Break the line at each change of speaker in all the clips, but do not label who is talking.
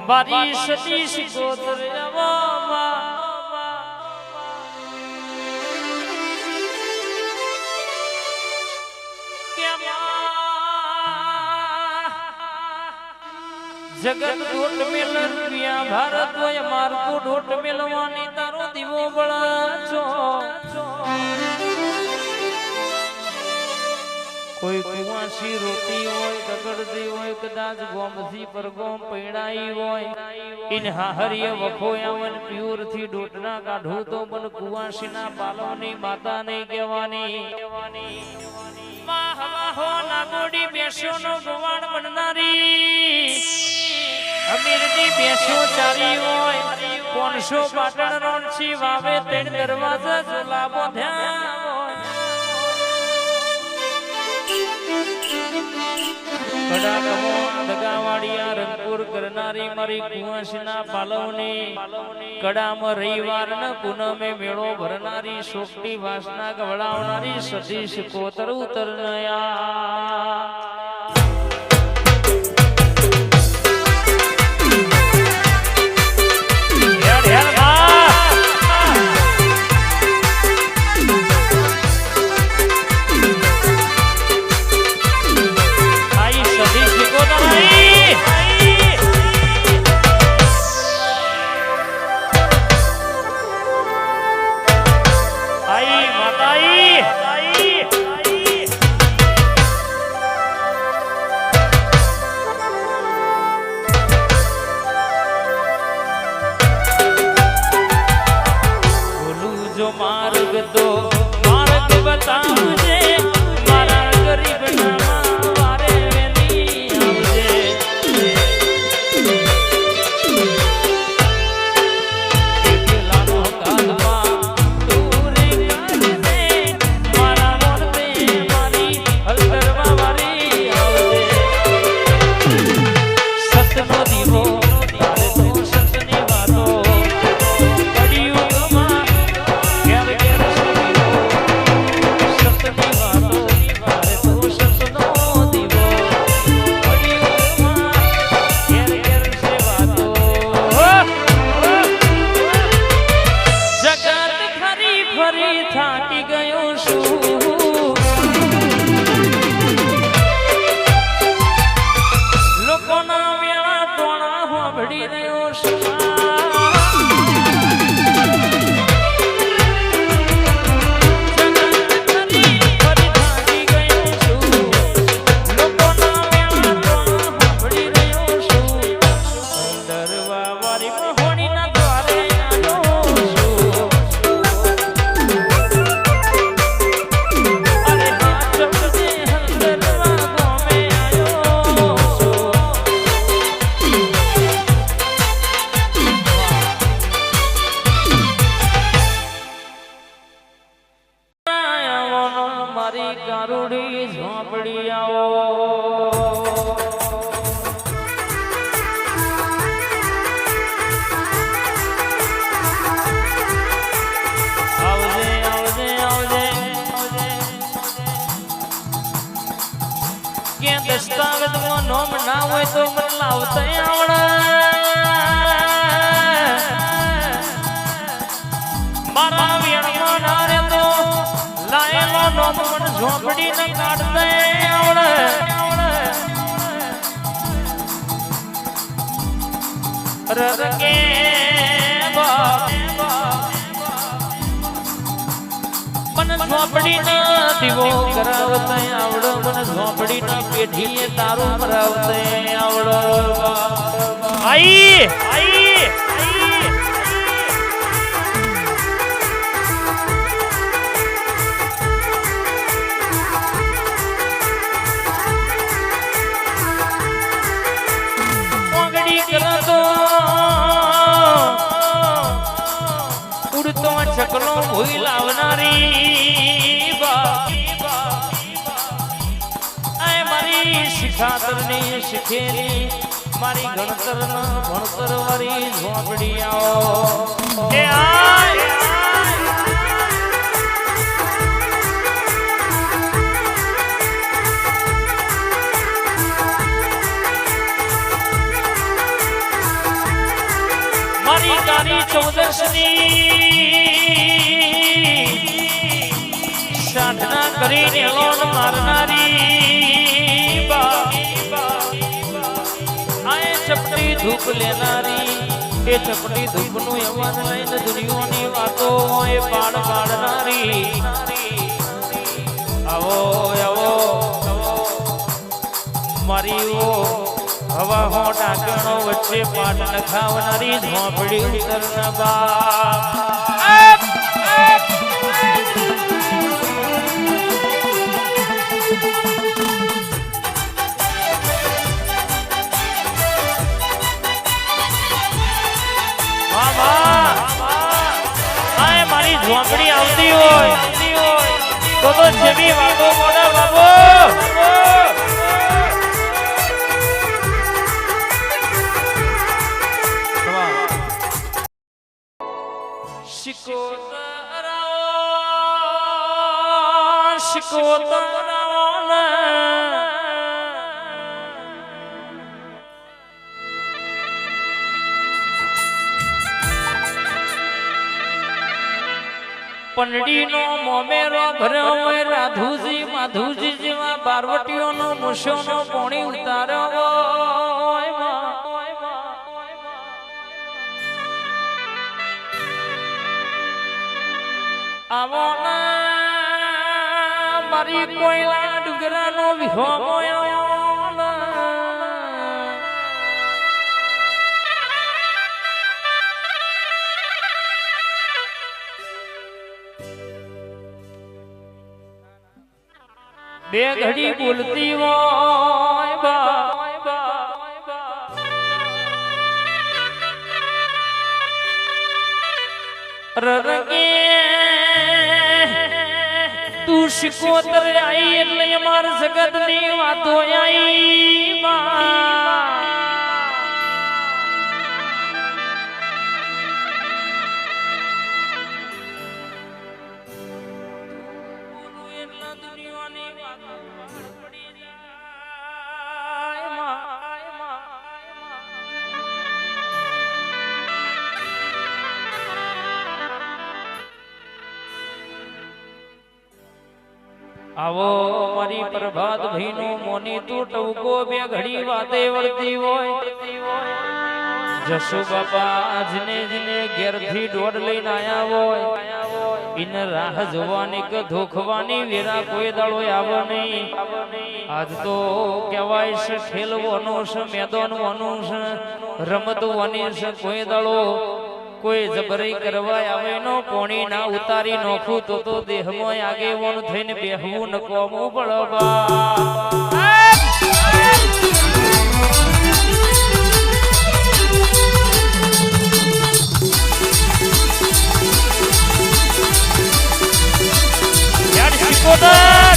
મારી સતી શિકોતર જગત ઢોટ મેલ રૂપિયા ભારત હોય મારતો ઢોટ મેલવાની તારો દીવો બળાચો કોઈ કુવાસી રોતી હોય કગડતી હોય કદાચ ગોમથી પર ગોમ પૈણાઈ હોય ઇન હાહરીય વખો આવન પ્યુર થી ડોટના કાઢું તો મન કુવાસીના પાલવની માતા નહીં કહેવાની વાહ વાહો નાગોડી બેસ્યો નો ગવાણ બનનારી અમીરની બેસો ચારી હોય 500 પાટણ રોણસી વાવે 3 દરવાજા ઝોલા બોધ્યા દગાવાડિયા રંગપુર કરનારી મારી કુવાસના પાલવની કડામાં રવિવાર ન પૂનમે મેળો ભરનારી શોકની વાસના ગવડાવનારી સતીશ કોતર ઉતરનયા માર્ગ તો માર્ગ બતાવજે મારા ગરીબના વારે વેલી આવજે એકલાનો કાલમાં તુરે કરજે મારા મોરતે મારી હલદરવા વારી આવજે સતનો દીવો તારે તો સતની વાતો થાકી ગયો છું લોકોના વેળા ટોણા હોભળી રહ્યો છું ગારુડી ઝોપડી આવો આવજે આવજે આવજે કે દસ્તાવેજમાં નામ ના હોય તો મને લાવતા આવડે મારા વેણમાં ના રે તો લાયેલો નોમ મને ઝોપડી ન કાઢતે આવડે રરકે મને ઝોપડી ન દીવો કરાવતે આવડે મને ઝોપડી ન પેઢીએ તારું કરાવતે આવડે આઈ આઈ ઉડતો ચકલો ભૂઈ લાવનારી મારી શિખાતરની શીખેલી મારી ગણતર ભણતર વાળી ઝોપડી આવો મારી 14ની સાધના કરીને લોન મારનારી આય ચપટી ધૂપ લેનારી એ ચપટી ધૂપ નું યવન લઈને દુનિયાની વાતો એ પાડ પાડનારી આવો આવો મારી હવા હો ટાંકણો વચ્ચે પાટ નખાવનારી ઝોપડી ઉતરના બાપ મારી ઝોપડી આવતી હોય તો જેવી વાતો મોડા બાબો પંડી નો મોમેરો ભર્યો હોય રાધુજી માધુજી જેવા બારવટીઓ નો મુશો નો પોણી ઉતાર્યો આવો મારી કોયલા ડુંગરા નો વિહો બે ઘડી બોલતી હોય રરગે તું શિકોતર આઈ એટલે અમાર જગત ની વાતો આઈ આવો મારી પ્રભાત ભાઈ નું મોની તું ટવકો બે ઘડી વાતે વળતી હોય જસુ બાપા આજને જને ઘેર થી દોડ લઈને આયા હોય ઇન રાહ જોવાની કે ધોખવાની વેરા કોઈ દાડો આવે નહીં આજ તો કહેવાય છે ખેલવાનો છે મેદાનવાનું છે રમતવાની છે કોઈ દાડો કોઈ જબરી કરવા આવે નો પોણી ના ઉતારી નોખું તો દેહમાં આગેવાન થઈને બેહવું ન કોમું બળવા યાર શિકોતર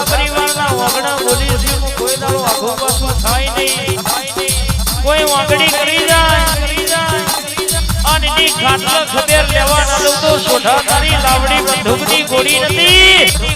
પરિવારના વગડા દાડો આઘું પાછું થાય નહીં કોઈ વાંગડી કરી જાય અને ની ખાટલા ખબેર લેવા ના દઉં તો સોઢા તારી લાવડી બંદૂકની ગોળી નથી